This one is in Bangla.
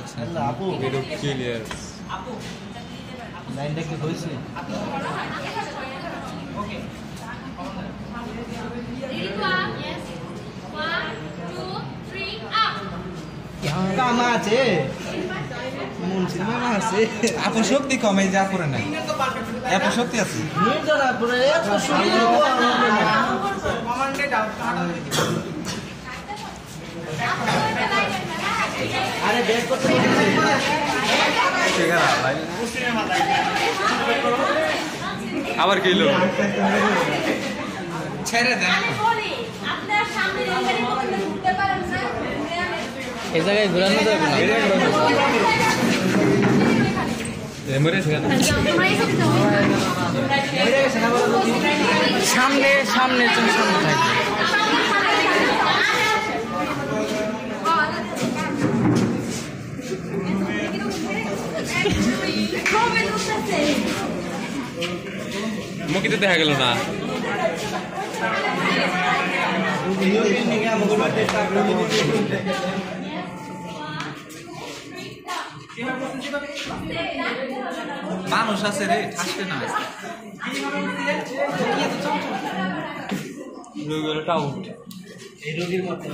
আচ্ছা আপু এটা ক্লিয়ার লাইনটা কি হয়েছে কামা আছে মুন্সির মামা আছে আপু শক্তি কমে যা করে নাই এত শক্তি আছে নির্জনা করে এত সুন্দর আরে বের করতে আবার কি হলো ছেড়ে দেন এই জায়গায় ঘোরানো যাবে না সামনে সামনে তুমি সামনে থাকবে মুখে তো দেখা গেল না মানুষ আছে রে আসবে না রোগীর টাউট এই রোগীর মতো